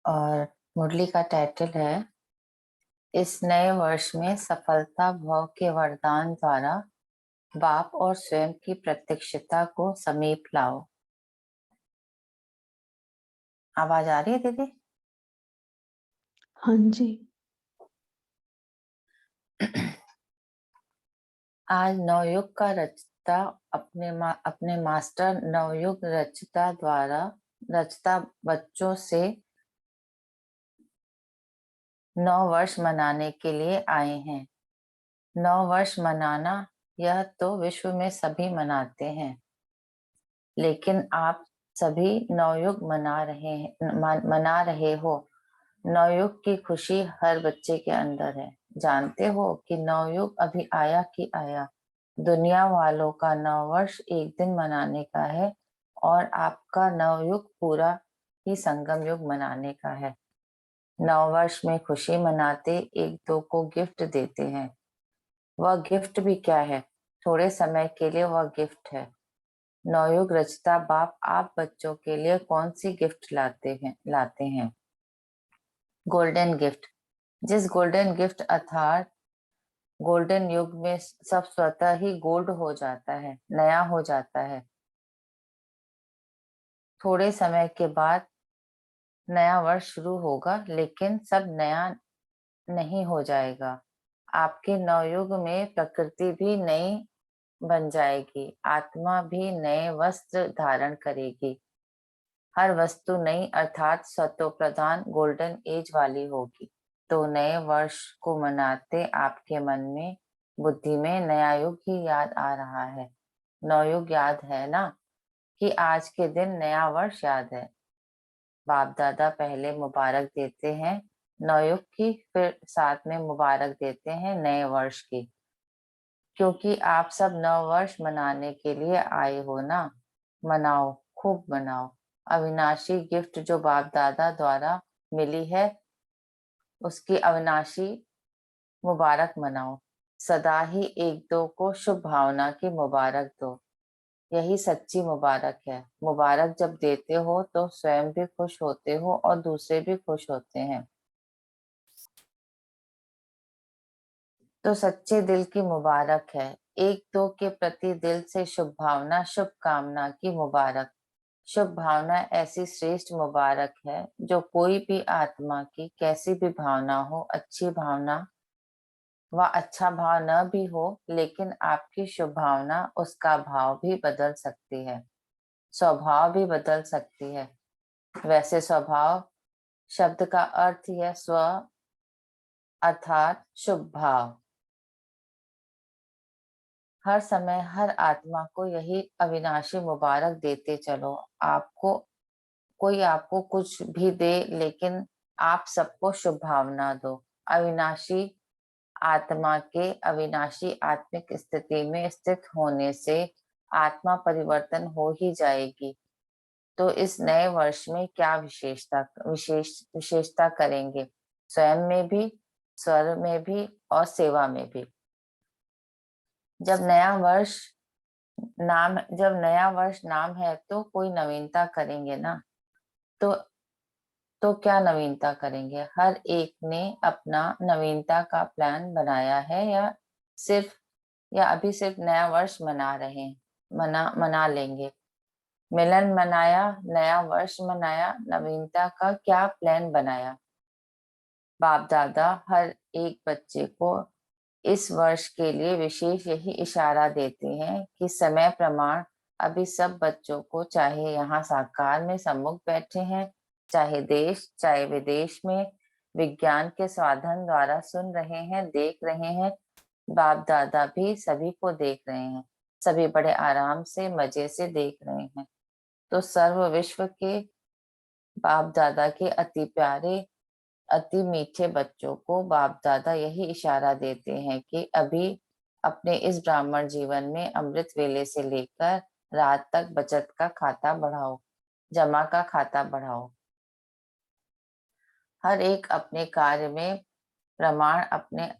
और मुरली का टाइटल है इस नए वर्ष में सफलता भव के वरदान द्वारा बाप और स्वयं की प्रत्यक्षता को समीप लाओ। आवाज आ रही है दीदी? हाँ जी। आज नवयुग का रचता अपने मास्टर नवयुग रचता बच्चों से 9 वर्ष मनाने के लिए आए हैं। 9 वर्ष मनाना यह तो विश्व में सभी मनाते हैं, लेकिन आप सभी नवयुग मना रहे हो। नवयुग की खुशी हर बच्चे के अंदर है। जानते हो कि नवयुग अभी आया कि आया। दुनिया वालों का 9 वर्ष एक दिन मनाने का है और आपका नवयुग पूरा ही संगम युग मनाने का है। 9 वर्ष में खुशी मनाते एक दो को गिफ्ट देते हैं। वह गिफ्ट भी क्या है? थोड़े समय के लिए वह गिफ्ट है। नवयुग रचता बाप आप बच्चों के लिए कौन सी गिफ्ट लाते हैं? Golden gift. जिस गोल्डन गिफ्ट अर्थात गोल्डन युग में सब स्वतः ही गोल्ड हो जाता है, नया हो जाता है। थोड़े समय के बाद नया वर्ष शुरू होगा, लेकिन सब नया नहीं हो जाएगा। आपके नवयुग में प्रकृति भी नई बन जाएगी, आत्मा भी नए वस्त्र धारण करेगी। हर वस्तु नई अर्थात सतो प्रधान गोल्डन एज वाली होगी। तो नए वर्ष को मनाते आपके मन में बुद्धि में नया युग ही याद आ रहा है। नवयुग याद है ना? कि आज के दिन नया वर्ष याद है। बाप दादा पहले मुबारक देते हैं नवयुग की, फिर साथ में मुबारक देते हैं नए वर्ष की, क्योंकि आप सब 9 वर्ष मनाने के लिए आए हो ना। मनाओ, खूब मनाओ। अविनाशी गिफ्ट जो बाप दादा द्वारा मिली है, उसकी अविनाशी मुबारक मनाओ। सदा ही एक दो को शुभ भावना की मुबारक दो। यही सच्ची मुबारक है। मुबारक जब देते हो तो स्वयं भी खुश होते हो और दूसरे भी खुश होते हैं। तो सच्चे दिल की मुबारक है। एक दो के प्रति दिल से शुभ भावना, शुभ कामना की मुबारक। शुभ भावना ऐसी श्रेष्ठ मुबारक है जो कोई भी आत्मा की कैसी भी भावना हो, अच्छी भावना व अच्छा भाव न भी हो, लेकिन आपकी शुभ भावना उसका भाव भी बदल सकती है, स्वभाव भी बदल सकती है। वैसे स्वभाव शब्द का अर्थ ही है स्व, अर्थात शुभ भाव। हर समय हर आत्मा को यही अविनाशी मुबारक देते चलो। आपको कोई आपको कुछ भी दे, लेकिन आप सबको शुभ भावना दो। अविनाशी आत्मा के अविनाशी आत्मिक स्थिति में स्थित होने से आत्मा परिवर्तन हो ही जाएगी। तो इस नए वर्ष में क्या विशेषता करेंगे? स्वयं में भी, स्वर में भी और सेवा में भी। जब नया वर्ष नाम है तो कोई नवीनता करेंगे ना। तो क्या नवीनता करेंगे? हर एक ने अपना नवीनता का प्लान बनाया है, या अभी सिर्फ नया वर्ष मना रहे हैं, मना लेंगे। मिलन मनाया, नया वर्ष मनाया, नवीनता का क्या प्लान बनाया? बाप दादा हर एक बच्चे को इस वर्ष के लिए विशेष यही इशारा देते हैं कि समय प्रमाण अभी सब बच्चों को, चाहे यहाँ साकार में सम्मुख बैठे हैं, चाहे देश चाहे विदेश में विज्ञान के साधन द्वारा सुन रहे हैं, देख रहे हैं। बाप दादा भी सभी को देख रहे हैं, सभी बड़े आराम से मजे से देख रहे हैं। तो सर्व विश्व के बाप दादा के अति प्यारे, अति मीठे बच्चों को बाप दादा यही इशारा देते हैं कि अभी अपने इस ब्राह्मण जीवन में अमृत वेले से लेकर रात तक बचत का खाता बढ़ाओ, जमा का खाता बढ़ाओ। हर एक अपने कार्य में प्रमाण अपने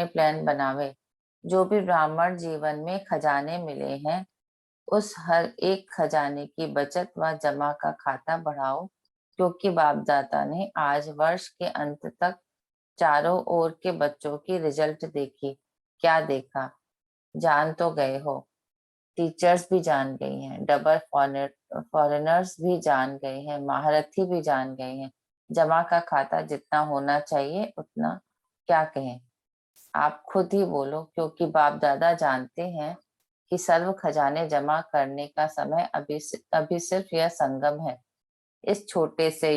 प्लान बनावे। जो भी ब्राह्मण जीवन में खजाने मिले हैं, उस हर एक खजाने की बचत व जमा का खाता बढ़ाओ, क्योंकि बाप दादा ने आज वर्ष के अंत तक चारों ओर के बच्चों की रिजल्ट देखी। क्या देखा? जान तो गए हो, टीचर्स भी जान गई हैं, डबल फॉरेनर्स भी जान गए हैं, महारथी भी जान गए हैं। जमा का खाता जितना होना चाहिए उतना। क्या कहें? आप खुद ही बोलो, क्योंकि बाप दादा जानते हैं कि सर्व खजाने जमा करने का समय अभी सिर्फ यह संगम है। इस छोटे से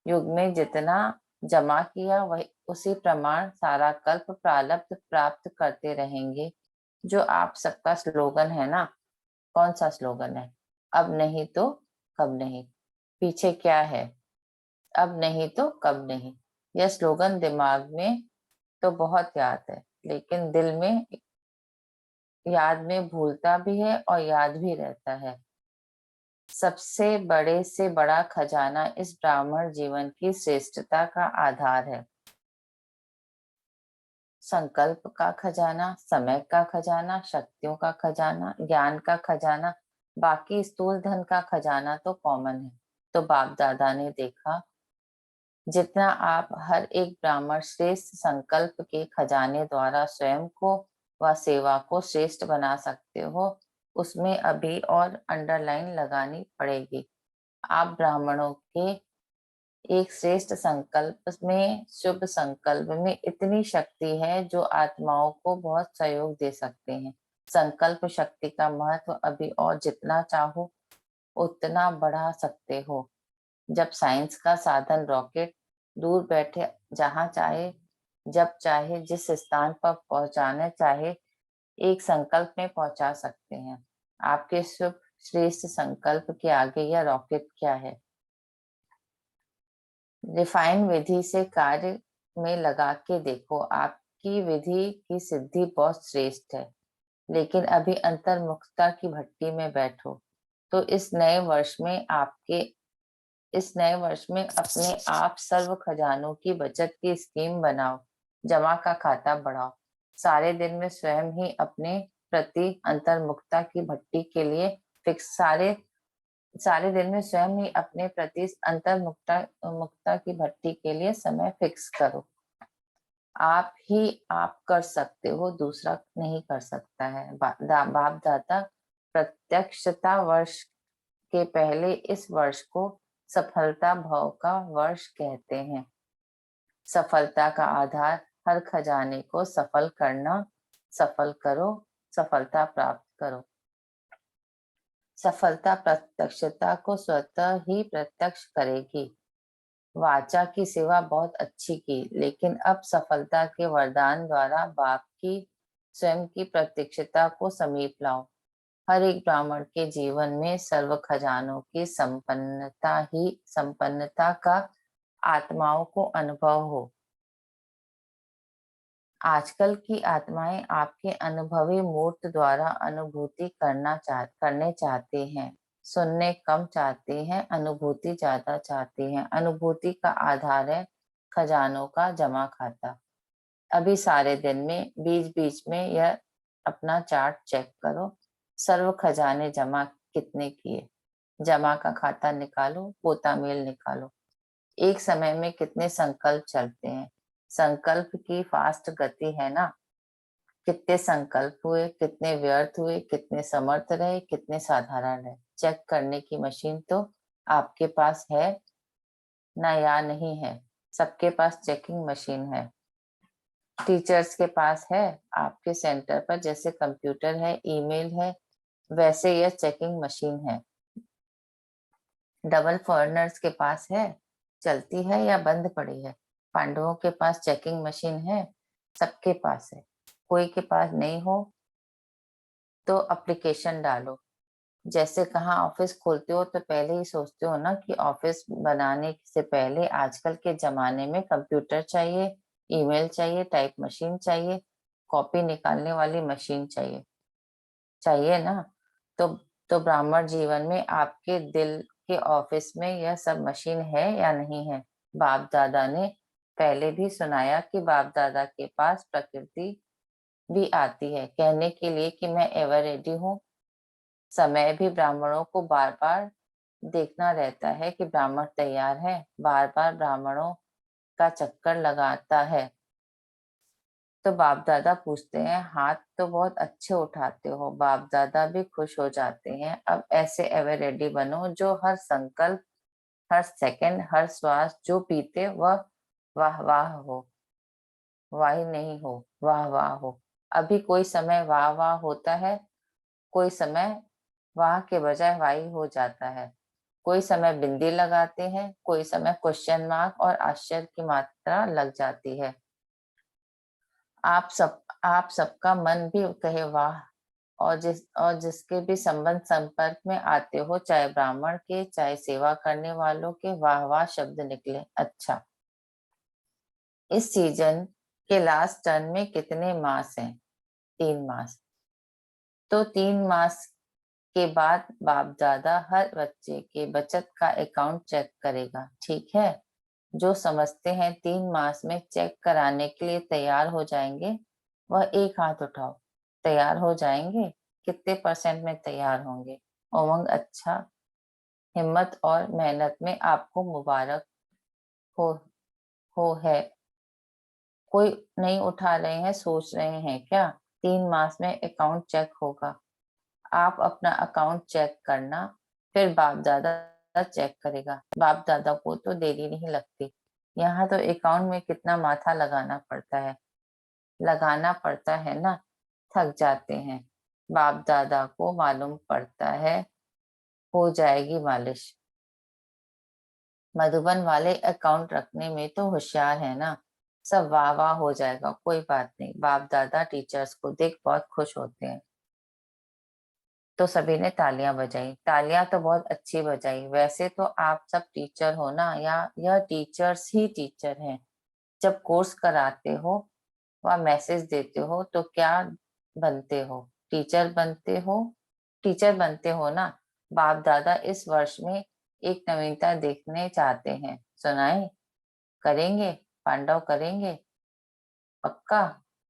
युग में जितना जमा किया वही उसी प्रमाण सारा कल्प प्रारब्ध प्राप्त करते रहेंगे। जो आप सबका स्लोगन है ना, कौन सा स्लोगन है? अब नहीं तो कब नहीं। पीछे क्या है? अब नहीं तो कब नहीं। यह स्लोगन दिमाग में तो बहुत याद है, लेकिन दिल में याद में भूलता भी है और याद भी रहता है। सबसे बड़े से बड़ा खजाना इस ब्राह्मण जीवन की श्रेष्ठता का आधार है। संकल्प का खजाना, समय का खजाना, शक्तियों का खजाना, ज्ञान का खजाना, बाकी स्थूल धन का खजाना तो कॉमन है। तो बाप दादा ने देखा, जितना आप हर एक ब्राह्मण श्रेष्ठ संकल्प के खजाने द्वारा स्वयं को व सेवा को श्रेष्ठ बना सकते हो, उसमें अभी और अंडरलाइन लगानी पड़ेगी। आप ब्राह्मणों के एक श्रेष्ठ संकल्प में, शुभ संकल्प में इतनी शक्ति है जो आत्माओं को बहुत सहयोग दे सकते हैं। संकल्प शक्ति का महत्व अभी और जितना चाहो उतना बढ़ा सकते हो। जब साइंस का साधन रॉकेट दूर बैठे जहां चाहे जब चाहे जिस स्थान पर पहुंचाना चाहे एक संकल्प में पहुंचा सकते हैं। आपके शुभ श्रेष्ठ संकल्प के आगे यह रॉकेट क्या है? रिफाइन विधि से कार्य में लगा के देखो, आपकी विधि की सिद्धि बहुत श्रेष्ठ है, लेकिन अभी अंतर्मुखता की भट्टी में बैठो। तो इस नए वर्ष में अपने आप सर्व खजानों की बचत की स्कीम बनाओ, जमा का खाता बढ़ाओ। सारे दिन में स्वयं ही अपने प्रति अंतर्मुखता की भट्टी के लिए फिक्स सारे सारे दिन में स्वयं ही अपने प्रति अंतर्मुखता मुक्ता की भट्टी के लिए समय फिक्स करो। आप ही आप कर सकते हो, दूसरा नहीं कर सकता है। बाप दादा प्रत्यक्षता वर्ष के पहले इस वर्ष को सफलता भाव का वर्ष कहते हैं। सफलता का आधार हर खजाने को सफल करना। सफल करो, सफलता प्राप्त करो। सफलता प्रत्यक्षता को स्वतः ही प्रत्यक्ष करेगी। वाचा की सेवा बहुत अच्छी की, लेकिन अब सफलता के वरदान द्वारा बाप की स्वयं की प्रत्यक्षता को समीप लाओ। हर एक ब्राह्मण के जीवन में सर्व खजानों की संपन्नता का आत्माओं को अनुभव हो। आजकल की आत्माएं आपके अनुभवी मूर्त द्वारा अनुभूति करने चाहते हैं। सुनने कम चाहते हैं, अनुभूति ज्यादा चाहते हैं। अनुभूति का आधार है खजानों का जमा खाता। अभी सारे दिन में बीच बीच में यह अपना चार्ट चेक करो। सर्व खजाने जमा कितने किए? जमा का खाता निकालो, पोता मेल निकालो। एक समय में कितने संकल्प चलते हैं? संकल्प की फास्ट गति है ना। कितने संकल्प हुए, कितने व्यर्थ हुए, कितने समर्थ रहे, कितने साधारण रहे? चेक करने की मशीन तो आपके पास है ना, या नहीं है? सबके पास चेकिंग मशीन है। टीचर्स के पास है। आपके सेंटर पर जैसे कंप्यूटर है, ईमेल है, वैसे यह चेकिंग मशीन है। डबल फॉरेनर्स के पास है, चलती है या बंद पड़ी है? पांडवों के पास चेकिंग मशीन है, सबके पास है। कोई के पास नहीं हो तो एप्लीकेशन डालो। जैसे कहाँ ऑफिस खोलते हो तो पहले ही सोचते हो ना कि ऑफिस बनाने से पहले आजकल के जमाने में कंप्यूटर चाहिए, ईमेल चाहिए, टाइप मशीन चाहिए, कॉपी निकालने वाली मशीन चाहिए, चाहिए ना। तो ब्राह्मण जीवन में आपके दिल के ऑफिस में यह सब मशीन है या नहीं है? बाप दादा ने पहले भी सुनाया कि बाप दादा के पास प्रकृति भी आती है कहने के लिए कि मैं एवर रेडी हूँ। समय भी ब्राह्मणों को बार बार देखना रहता है कि ब्राह्मण तैयार है, बार-बार ब्राह्मणों का चक्कर लगाता है। तो बाप दादा पूछते हैं, हाथ तो बहुत अच्छे उठाते हो। बाप दादा भी खुश हो जाते हैं। अब ऐसे एवर रेडी बनो जो हर संकल्प, हर सेकंड, हर श्वास जो पीते वह वाह वाह हो, वाही नहीं हो, वाह वाह हो। अभी कोई समय वाह वाह होता है, कोई समय वाह के बजाय वाही हो जाता है। कोई समय बिंदी लगाते हैं, कोई समय क्वेश्चन मार्क और आश्चर्य की मात्रा लग जाती है। आप सबका मन भी कहे वाह, और जिसके भी संबंध संपर्क में आते हो, चाहे ब्राह्मण के, चाहे सेवा करने वालों के, वाह वाह शब्द निकले। अच्छा, इस सीजन के लास्ट टर्न में कितने मास हैं? 3 मास। तो 3 मास के बाद बाप दादा हर बच्चे के बचत का अकाउंट चेक करेगा, ठीक है? जो समझते हैं 3 मास में चेक कराने के लिए तैयार हो जाएंगे, वह एक हाथ उठाओ। तैयार हो जाएंगे? कितने परसेंट में तैयार होंगे? उमंग, अच्छा, हिम्मत और मेहनत में आपको मुबारक हो है। कोई नहीं उठा रहे हैं, सोच रहे हैं क्या? 3 मास में अकाउंट चेक होगा। आप अपना अकाउंट चेक करना, फिर बाप दादा चेक करेगा। बाप दादा को तो देरी नहीं लगती। यहाँ तो अकाउंट में कितना माथा लगाना पड़ता है ना, थक जाते हैं। बाप दादा को मालूम पड़ता है, हो जाएगी मालिश। मधुबन वाले अकाउंट रखने में तो होशियार है ना, सब वाह वाह हो जाएगा, कोई बात नहीं। बाप दादा टीचर्स को देख बहुत खुश होते हैं। तो सभी ने तालियां बजाई। तालियां तो बहुत अच्छी बजाई। वैसे तो आप सब टीचर हो ना, या यह टीचर्स ही टीचर हैं। जब कोर्स कराते हो व मैसेज देते हो तो क्या बनते हो? टीचर बनते हो। टीचर बनते हो ना। बाप दादा इस वर्ष में एक नवीनता देखने चाहते हैं, सुनाए? करेंगे? पांडव करेंगे? पक्का?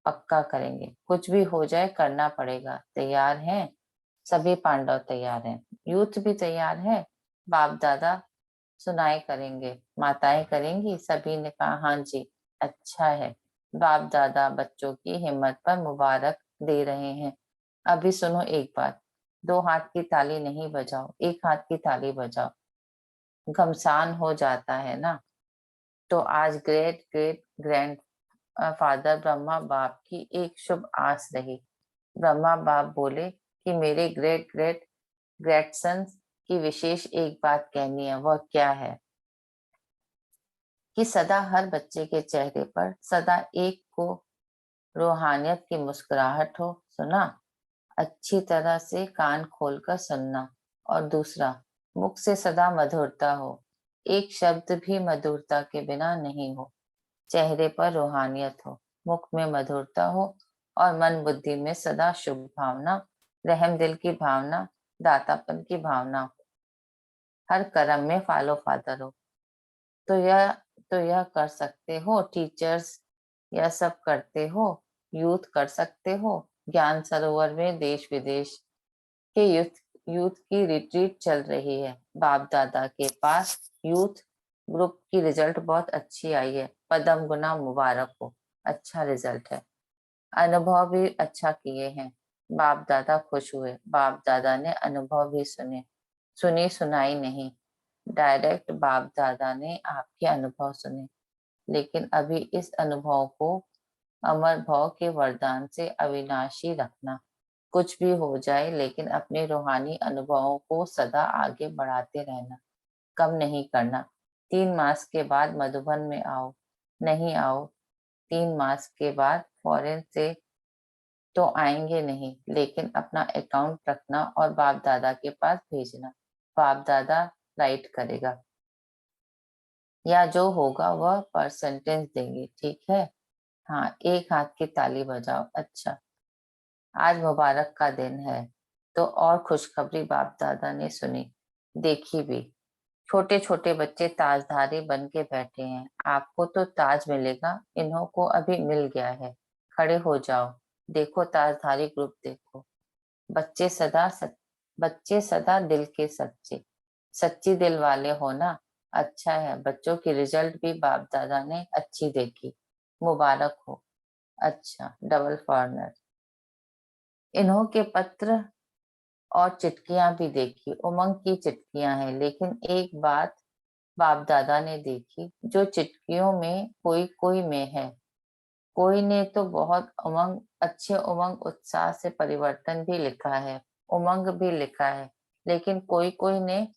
पक्का करेंगे, कुछ भी हो जाए करना पड़ेगा। तैयार हैं? सभी पांडव तैयार हैं। यूथ भी तैयार है। बाप दादा सुनाई करेंगे, माताएं करेंगी। सभी ने कहा हाँ जी। अच्छा है। बाप दादा बच्चों की हिम्मत पर मुबारक दे रहे हैं। अभी सुनो एक बात, 2 हाथ की ताली नहीं बजाओ, एक हाथ की ताली बजाओ। घमसान हो जाता है ना। तो आज great great grand father Brahma बाप की एक शुभ आस रही। ब्रह्मा बाप बोले कि मेरे ग्रेट ग्रेट ग्रैंडसन्स की विशेष एक बात कहनी है। वह क्या है? कि सदा हर बच्चे के चेहरे पर सदा एक को रूहानियत की मुस्कुराहट हो। सुना? अच्छी तरह से कान खोलकर सुनना। और दूसरा, मुख से सदा मधुरता हो, एक शब्द भी मधुरता के बिना नहीं हो। चेहरे पर रूहानियत हो, मुख में मधुरता हो, और मन बुद्धि में सदा शुभ भावना, रहम दिल की भावना, दातापन की भावना हो। हर कर्म में फॉलो फादर हो। तो यह कर सकते हो टीचर्स, यह सब करते हो। यूथ कर सकते हो। ज्ञान सरोवर में देश विदेश के यूथ की रिट्रीट चल रही है। बाप दादा के पास यूथ ग्रुप की रिजल्ट बहुत अच्छी आई है। पदम गुना मुबारक हो। अच्छा रिजल्ट है। अनुभव भी अच्छा किए हैं। बाप दादा खुश हुए। बाप दादा ने अनुभव भी सुने, सुनी सुनाई नहीं, डायरेक्ट बाप दादा ने आपके अनुभव सुने। लेकिन अभी इस अनुभव को अमर भव के वरदान से अविनाशी रखना। कुछ भी हो जाए, लेकिन अपने रूहानी अनुभवों को सदा आगे बढ़ाते रहना, कम नहीं करना। 3 मास के बाद मधुबन में आओ। नहीं आओ? 3 मास के बाद फॉरेन से तो आएंगे नहीं, लेकिन अपना अकाउंट रखना और बाप दादा के पास भेजना। बाप दादा राइट करेगा, या जो होगा वह परसेंटेज देंगे, ठीक है? हाँ, एक हाथ की ताली बजाओ। अच्छा, आज मुबारक का दिन है। तो और खुशखबरी बाप दादा ने सुनी, देखी भी। छोटे छोटे बच्चे ताजधारी बन के बैठे हैं। आपको तो ताज मिलेगा, इन्हों को अभी मिल गया है। खड़े हो जाओ, देखो ताजधारी ग्रुप देखो। बच्चे सदा दिल के सच्चे। सच्ची दिल वाले हो ना। अच्छा है, बच्चों की रिजल्ट भी बाप दादा ने अच्छी देखी, मुबारक हो। अच्छा, डबल फॉरनर। इन्हों के पत्र और चिट्ठियां भी देखी, उमंग की चिट्ठियां हैं, लेकिन एक बात बाप दादा ने देखी जो चिट्ठियों में कोई कोई में है। कोई ने तो बहुत उमंग, अच्छे उमंग उत्साह से परिवर्तन भी लिखा है, उमंग भी लिखा है, लेकिन कोई कोई ने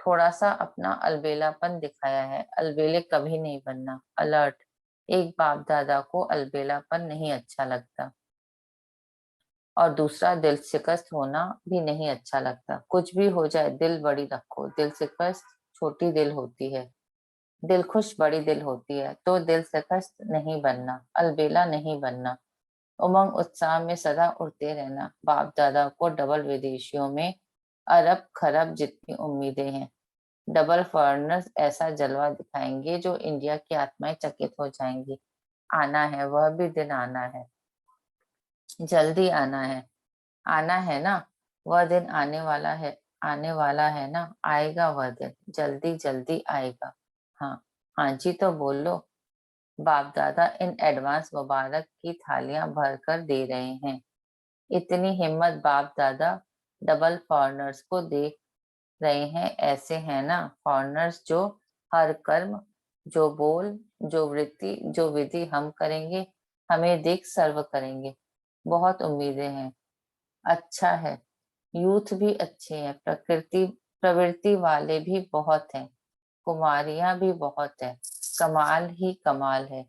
थोड़ा सा अपना अलबेलापन दिखाया है। अलबेले कभी नहीं बनना। अलर्ट। एक बाप दादा को अलबेलापन नहीं अच्छा लगता, और दूसरा दिल शिकस्त होना भी नहीं अच्छा लगता। कुछ भी हो जाए दिल बड़ी रखो, दिल शिकस्त छोटी दिल होती है, दिल खुश बड़ी दिल होती है। तो दिल शिकस्त नहीं बनना, अलबेला नहीं बनना, उमंग उत्साह में सदा उड़ते रहना। बाप दादा को डबल विदेशियों में अरब खरब जितनी उम्मीदें हैं। डबल फॉरेनर्स ऐसा जलवा दिखाएंगे जो इंडिया की आत्माएं चकित हो जाएंगी। आना है, वह भी दिन आना है, जल्दी आना है ना। वह दिन आने वाला है, आने वाला है ना। आएगा वह दिन, जल्दी जल्दी आएगा। हाँ, हाँ जी तो बोलो। बाप दादा इन एडवांस मुबारक की थालियां भर कर दे रहे हैं। इतनी हिम्मत बाप दादा डबल फॉरेनर्स को दे रहे हैं, ऐसे हैं ना फॉरेनर्स जो हर कर्म, जो बोल, जो वृत्ति, जो विधि हम करेंगे, हमें देख सर्व करेंगे। बहुत उम्मीदें हैं। अच्छा है, यूथ भी अच्छे हैं, प्रकृति प्रवृत्ति वाले भी बहुत हैं, कुमारियां भी बहुत है, कमाल ही कमाल है।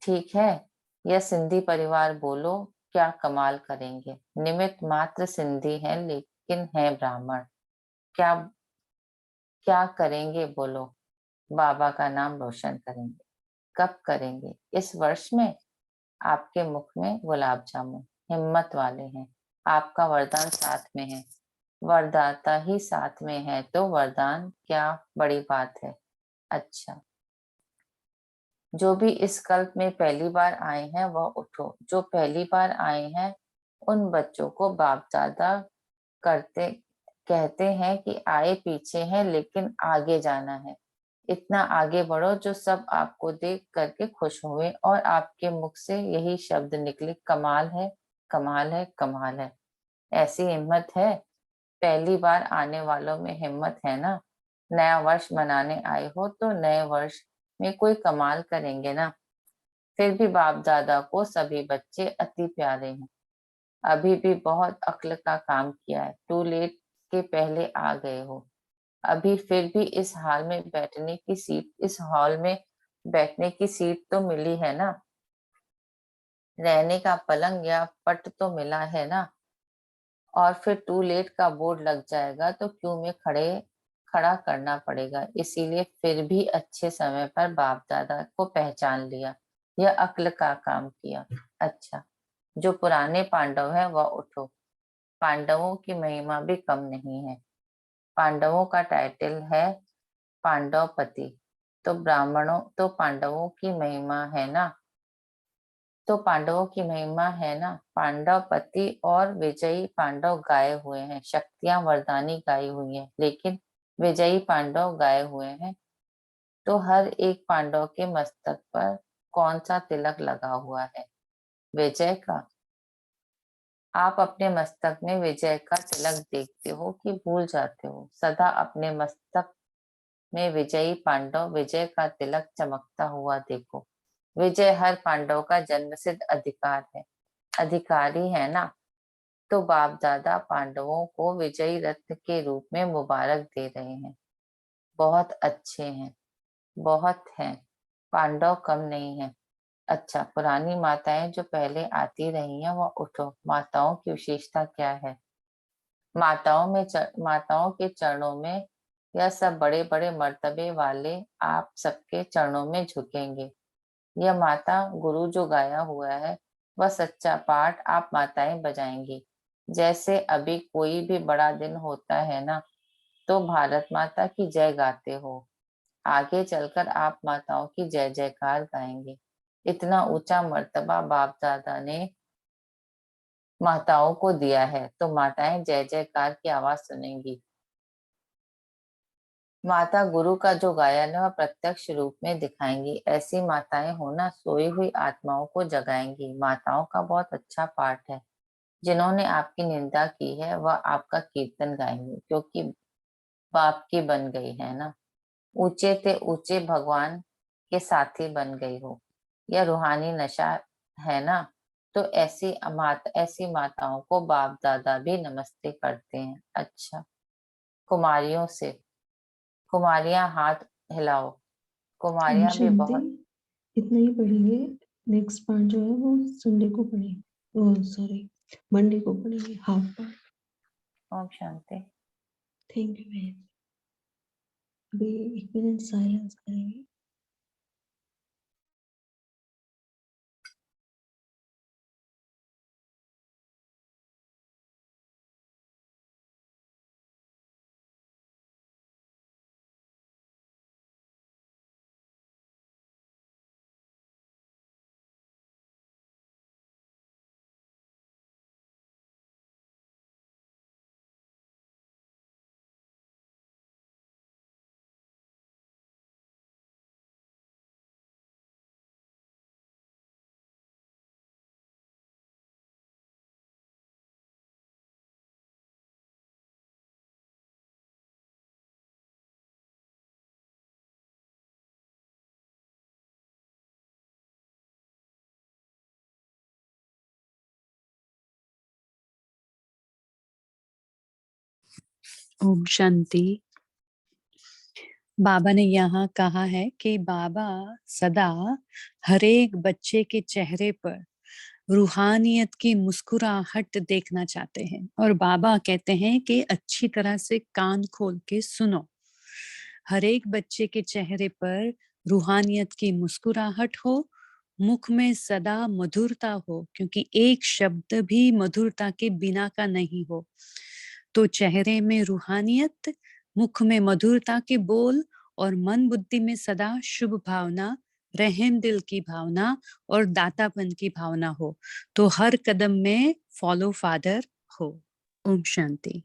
ठीक है, यह सिंधी परिवार बोलो, क्या कमाल करेंगे। निमित्त मात्र सिंधी हैं लेकिन हैं ब्राह्मण। क्या क्या करेंगे बोलो। बाबा का नाम रोशन करेंगे। कब करेंगे? इस वर्ष में। आपके मुख में गुलाब जामुन। हिम्मत वाले हैं, आपका वरदान साथ में है। वरदाता ही साथ में है तो वरदान क्या बड़ी बात है। अच्छा, जो भी इस कल्प में पहली बार आए हैं वह उठो। जो पहली बार आए हैं उन बच्चों को बाप दादा करते कहते हैं कि आए पीछे हैं लेकिन आगे जाना है। इतना आगे बढ़ो जो सब आपको देख करके खुश हुए और आपके मुख से यही शब्द निकले, कमाल है, कमाल है, कमाल है। ऐसी हिम्मत है। पहली बार आने वालों में हिम्मत है ना। नया वर्ष मनाने आए हो तो नए वर्ष में कोई कमाल करेंगे ना। फिर भी बाप दादा को सभी बच्चे अति प्यारे हैं। अभी भी बहुत अक्ल का काम किया है, टू लेट के पहले आ गए हो। अभी फिर भी इस हॉल में बैठने की सीट तो मिली है ना। रहने का पलंग या पट तो मिला है ना। और फिर टू लेट का बोर्ड लग जाएगा तो क्यू में खड़ा करना पड़ेगा। इसीलिए फिर भी अच्छे समय पर बाप दादा को पहचान लिया। यह अक्ल का काम किया। अच्छा, जो पुराने पांडव हैं वह उठो। पांडवों की महिमा भी कम नहीं है। पांडवों का टाइटल है पांडवपति। तो ब्राह्मणों तो पांडवों की महिमा है ना। तो पांडवों की महिमा है ना। पांडवपति और विजयी पांडव गाए हुए हैं, शक्तियां वरदानी गाई हुई हैं, लेकिन विजयी पांडव गाए हुए हैं। तो हर एक पांडव के मस्तक पर कौन सा तिलक लगा हुआ है? विजय का। आप अपने मस्तक में विजय का तिलक देखते हो कि भूल जाते हो? सदा अपने मस्तक में विजयी पांडव विजय का तिलक चमकता हुआ देखो। विजय हर पांडव का जन्मसिद्ध अधिकार है, अधिकारी है ना। तो बाप दादा पांडवों को विजयी रत्न के रूप में मुबारक दे रहे हैं। बहुत अच्छे हैं, बहुत हैं, पांडव कम नहीं है। अच्छा, पुरानी माताएं जो पहले आती रही हैं वह उठो। माताओं की विशेषता क्या है? माताओं के चरणों में यह सब बड़े बड़े मर्तबे वाले आप सबके चरणों में झुकेंगे। यह माता गुरु जो गाया हुआ है वह सच्चा पाठ आप माताएं बजाएंगी। जैसे अभी कोई भी बड़ा दिन होता है ना, तो भारत माता की जय गाते हो। आगे चलकर आप माताओं की जय जयकार गाएंगे। इतना ऊंचा मर्तबा बाप दादा ने माताओं को दिया है तो माताएं जय जयकार की आवाज सुनेंगी। माता गुरु का जो गायन है वह प्रत्यक्ष रूप में दिखाएंगी। ऐसी माताएं होना सोई हुई आत्माओं को जगाएंगी। माताओं का बहुत अच्छा पाठ है। जिन्होंने आपकी निंदा की है वह आपका कीर्तन गाएंगे, क्योंकि बाप की बन गई है ना। ऊंचे ते ऊंचे भगवान के साथी बन गई हो। यह रूहानी नशा है ना। तो ऐसी माताओं को बाप दादा भी नमस्ते करते हैं। अच्छा, कुमारियों से, कुमारियां हाथ हिलाओ। ओम कुमारियां भी शांति। बहुत। इतना ही पढ़ेंगे। नेक्स्ट पार्ट जो है वो संडे को पढ़ेंगे, ओह सॉरी, मंडे को पढ़ेंगे हाफ पार्ट। ओम शांति। Thank you ma'am. अभी 1 मिनट साइलेंस करेंगे। ओम शांति। बाबा ने यहाँ कहा है कि बाबा सदा हर एक बच्चे के चेहरे पर रूहानियत की मुस्कुराहट देखना चाहते हैं, और बाबा कहते हैं कि अच्छी तरह से कान खोल के सुनो। हर एक बच्चे के चेहरे पर रूहानियत की मुस्कुराहट हो, मुख में सदा मधुरता हो, क्योंकि एक शब्द भी मधुरता के बिना का नहीं हो। तो चेहरे में रूहानियत, मुख में मधुरता के बोल, और मन बुद्धि में सदा शुभ भावना, रहम दिल की भावना और दातापन की भावना हो। तो हर कदम में फॉलो फादर हो। ओम शांति।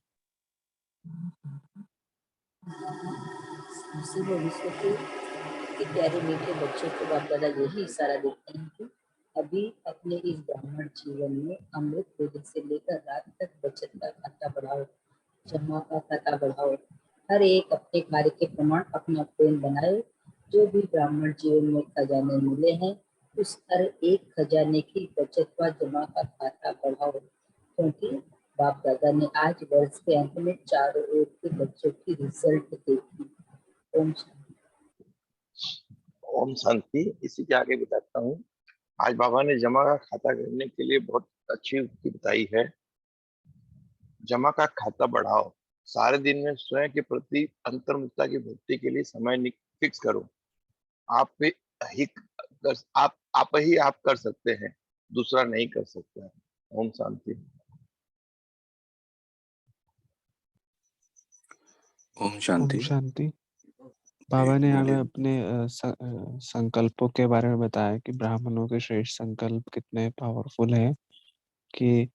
मुसीब विश्व के प्यारे मीठे बच्चों को बाप दादा यही इशारा देते हैं कि अभी अपने इस ब्राह्मण जीवन में अमृत वेले से लेकर रात तक बचत का खाता बढ़ाओ, जमा का खाता बढ़ाओ। हर एक अपने कार्य के प्रमाण अपना प्रेम बनाए। जो भी ब्राह्मण जीवन में खजाने मिले हैं, उस हर एक खजाने की बचत व जमा का खाता बढ़ाओ, क्योंकि बाप दादा ने आज वर्ष के अंत में चारों ओर के बच्चों की रिजल्ट देखी। ओम शांति। ओम शांति। इसी के आगे बताता हूँ। आज बाबा ने जमा का खाता करने के लिए बहुत अच्छी युक्ति बताई है। जमा का खाता बढ़ाओ। सारे दिन में स्वयं के प्रति अंतर्मुखता की भक्ति के लिए समय फिक्स करो। आप ही आप कर सकते हैं, दूसरा नहीं कर सकता है। ओम शांति। ओम शांति। ओम शांति। बाबा ने हमें बोलिए। अपने संकल्पों के बारे में बताया कि ब्राह्मणों के श्रेष्ठ संकल्प कितने पावरफुल हैं, कि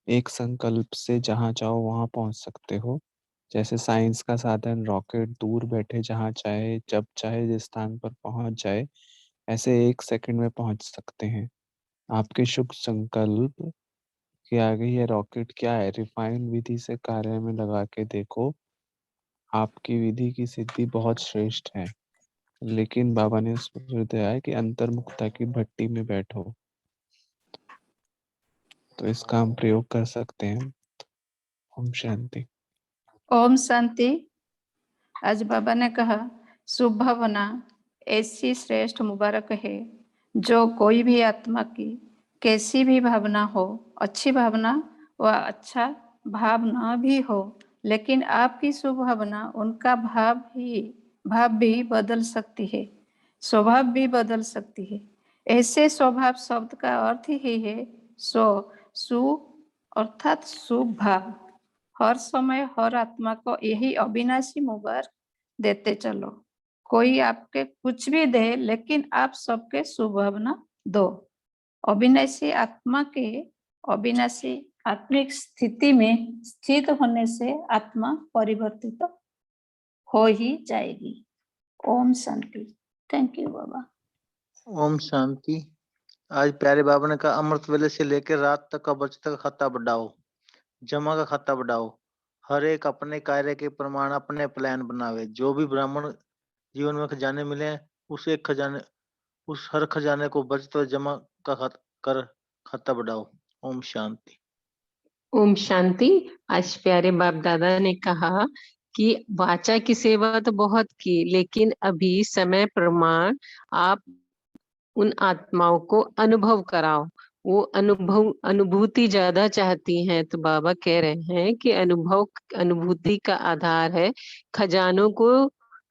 एक संकल्प से जहाँ चाहो वहाँ पहुँच सकते हो। जैसे साइंस का साधन रॉकेट दूर बैठे जहाँ चाहे जब चाहे जिस स्थान पर पहुँच जाए, ऐसे 1 सेकंड में पहुँच सकते हैं। आपके शुभ संकल्प के आगे ये रॉकेट क्या है, रिफाइन विधि से कार्य में लगा के देखो। आपकी विधि की सिद्धि बहुत श्रेष्ठ है, लेकिन बाबा ने उसमें जोर दिया है कि अंतर्मुखता की भट्टी में बैठो, तो इसका हम प्रयोग कर सकते हैं। ओम शांति। ओम शांति। आज बाबा ने कहा शुभ भावना ऐसी श्रेष्ठ मुबारक है, जो कोई भी आत्मा की कैसी भी भावना हो, अच्छी भावना व अच्छा भाव न भी हो, लेकिन आपकी शुभ भावना उनका भाव भी बदल सकती है, स्वभाव भी बदल सकती है। ऐसे स्वभाव शब्द का अर्थ ही है सु अर्थात शुभ भाव। हर समय हर आत्मा को यही अविनाशी मुबारक देते चलो। कोई आपके कुछ भी दे, लेकिन आप सबके शुभ भावना दो। अविनाशी आत्मा के अविनाशी आत्मिक स्थिति में स्थित होने से आत्मा परिवर्तित हो ही जाएगी। ओम शांति। थैंक यू बाबा। ओम शांति। आज प्यारे बाबा ने कहा अमृत वेले से लेकर रात तक का बचत का खाता बढ़ाओ, जमा का खाता बढ़ाओ। हर एक अपने कार्य के प्रमाण अपने प्लान बनावे। जो भी ब्राह्मण जीवन में खजाने मिले उस हर खजाने को बचत और जमा का खाता बढ़ाओ। ओम शांति। ओम शांति। आज प्यारे बाप दादा ने कहा कि वाचा की सेवा तो बहुत की, लेकिन अभी समय प्रमाण आप उन आत्माओं को अनुभव कराओ। वो अनुभूति ज्यादा चाहती हैं, तो बाबा कह रहे हैं कि अनुभूति का आधार है